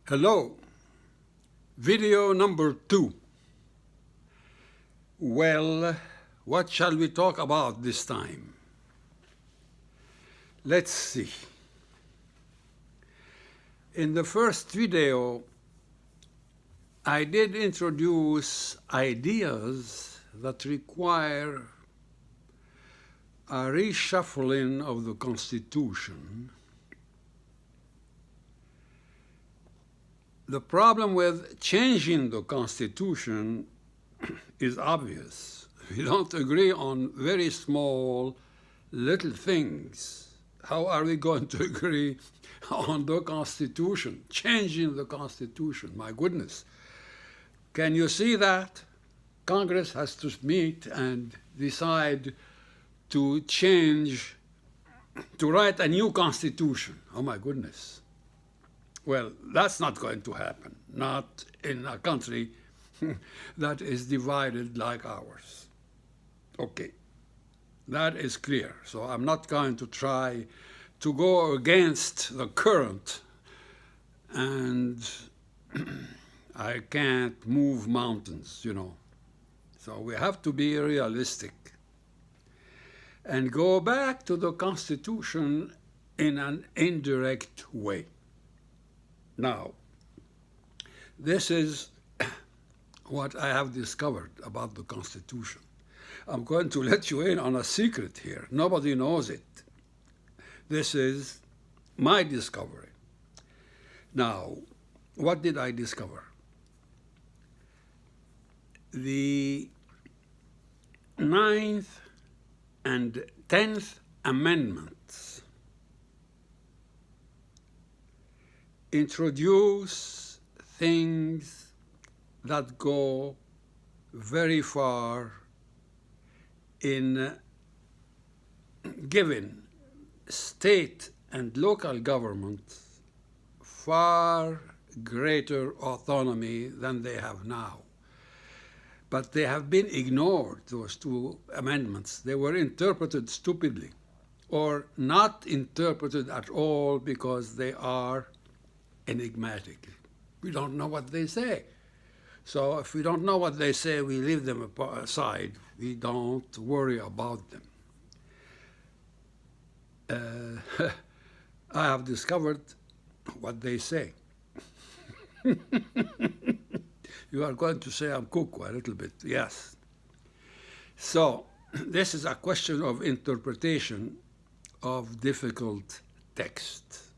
Hello, video number 2. Well, what shall we talk about this time? Let's see. In the first video, I did introduce ideas that require a reshuffling of the Constitution. The problem with changing the Constitution is obvious. We don't agree on very small, little things. How are we going to agree on the Constitution? Changing the Constitution, my goodness. Can you see that? Congress has to meet and decide to change, to write a new Constitution. Oh my goodness. Well, that's not going to happen, not in a country that is divided like ours. Okay, that is clear. So I'm not going to try to go against the current, and I can't move mountains, you know. So we have to be realistic and go back to the Constitution in an indirect way. Now, this is what I have discovered about the Constitution. I'm going to let you in on a secret here. Nobody knows it. This is my discovery. Now, what did I discover? The 9th and 10th Amendments introduce things that go very far in giving state and local governments far greater autonomy than they have now. But they have been ignored, those two amendments. They were interpreted stupidly or not interpreted at all because they are enigmatic. We don't know what they say. So if we don't know what they say, we leave them aside. We don't worry about them. I have discovered what they say. You are going to say I'm cuckoo a little bit, yes. So this is a question of interpretation of difficult text.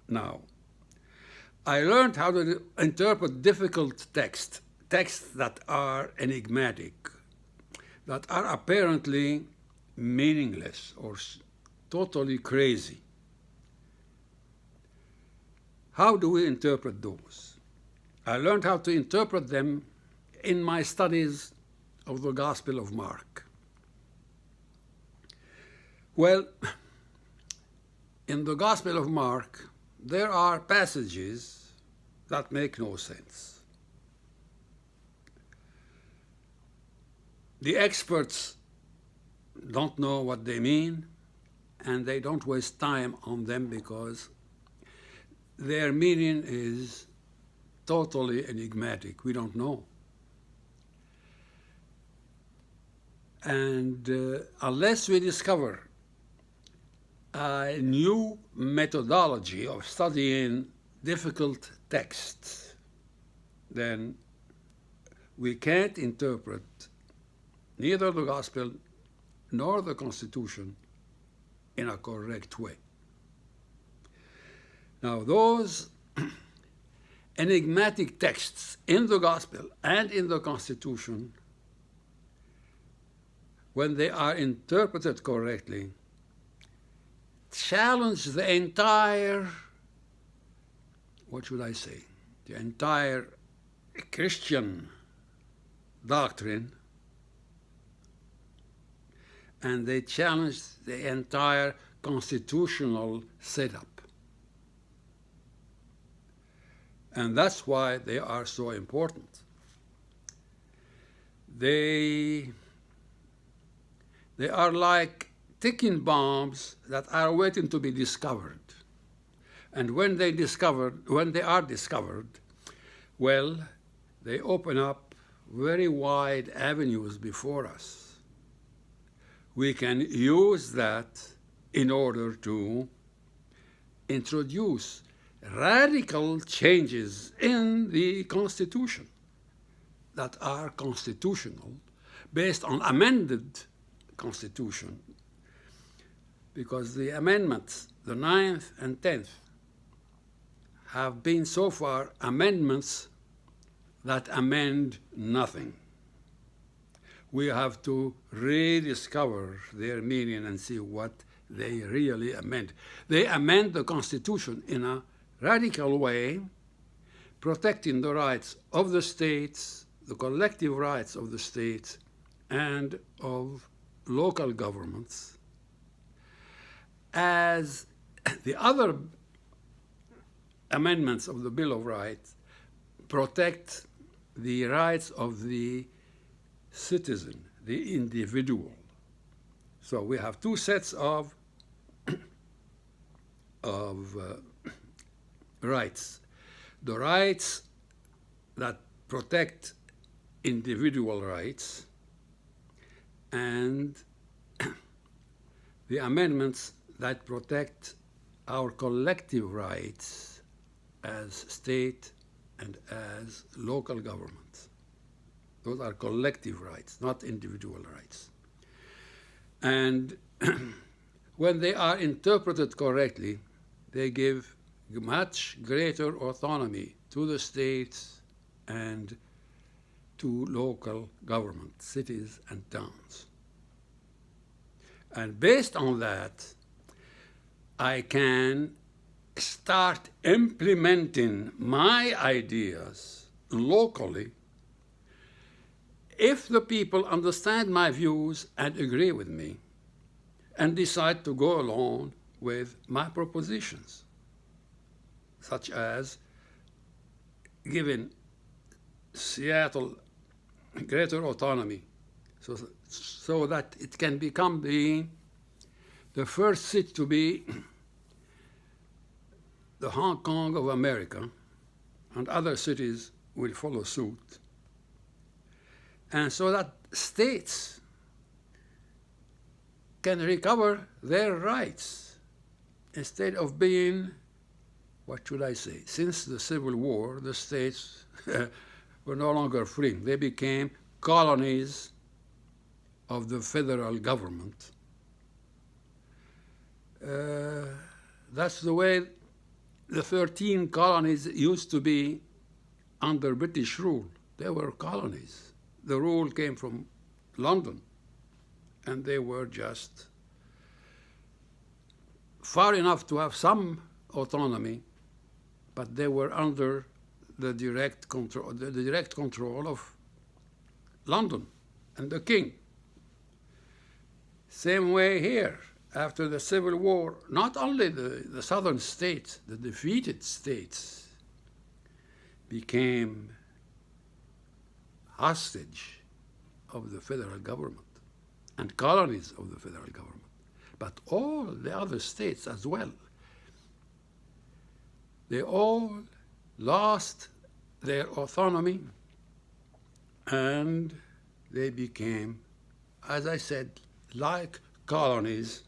Now, I learned how to interpret difficult texts that are enigmatic, that are apparently meaningless or totally crazy. How do we interpret those? I learned how to interpret them in my studies of the Gospel of Mark. Well, in the Gospel of Mark, there are passages that make no sense. The experts don't know what they mean, and they don't waste time on them because their meaning is totally enigmatic. We don't know. And unless we discover a new methodology of studying difficult texts, then we can't interpret neither the Gospel nor the Constitution in a correct way. Now, those enigmatic texts in the Gospel and in the Constitution, when they are interpreted correctly, challenge the entire, what should I say, the entire Christian doctrine, and they challenge the entire constitutional setup. And that's why they are so important. They are like ticking bombs that are waiting to be discovered. And when they are discovered, well, they open up very wide avenues before us. We can use that in order to introduce radical changes in the Constitution that are constitutional, based on amended Constitution, because the amendments, the 9th and 10th, have been so far amendments that amend nothing. We have to rediscover their meaning and see what they really amend. They amend the Constitution in a radical way, protecting the rights of the states, the collective rights of the states and of local governments, as the other amendments of the Bill of Rights protect the rights of the citizen, the individual. So we have two sets of rights. The rights that protect individual rights and the amendments that protect our collective rights as state and as local governments. Those are collective rights, not individual rights. And when they are interpreted correctly, they give much greater autonomy to the states and to local governments, cities and towns. And based on that, I can start implementing my ideas locally if the people understand my views and agree with me and decide to go along with my propositions, such as giving Seattle greater autonomy so that it can become the first city to be the Hong Kong of America, and other cities will follow suit. And so that states can recover their rights instead of being, what should I say, since the Civil War, the states were no longer free. They became colonies of the federal government. That's the way the 13 colonies used to be under British rule. They were colonies. The rule came from London, and they were just far enough to have some autonomy, but they were under the direct control of London and the king. Same way here. After the Civil War, not only the southern states, the defeated states, became hostage of the federal government and colonies of the federal government, but all the other states as well. They all lost their autonomy and they became, as I said, like colonies,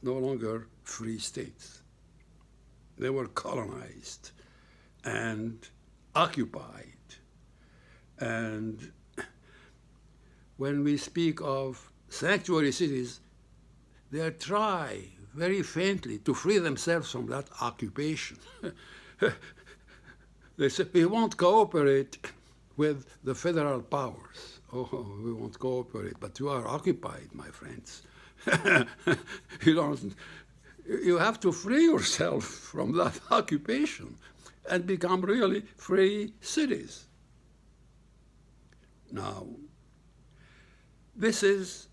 no longer free states. They were colonized and occupied. And when we speak of sanctuary cities, they try very faintly to free themselves from that occupation. They say, we won't cooperate with the federal powers. Oh, we won't cooperate, but you are occupied, my friends. You have to free yourself from that occupation and become really free cities. Now, this is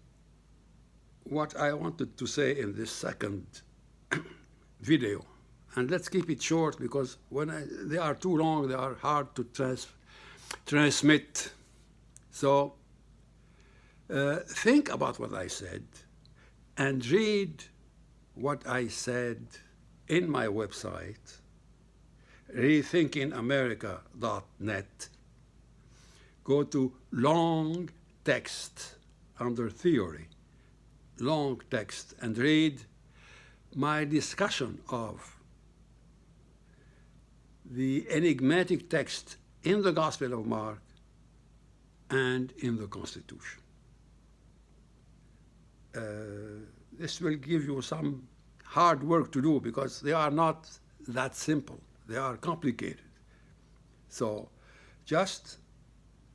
what I wanted to say in this second video. And let's keep it short, because when they are too long, they are hard to transmit. So think about what I said and read what I said in my website, rethinkingamerica.net. Go to long text under theory, long text, and read my discussion of the enigmatic text in the Gospel of Mark and in the Constitution. This will give you some hard work to do because they are not that simple. They are complicated. So just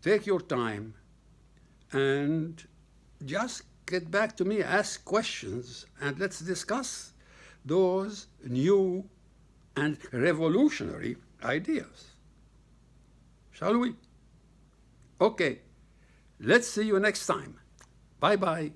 take your time and just get back to me, ask questions, and let's discuss those new and revolutionary ideas. Shall we? Okay, let's see you next time. Bye-bye.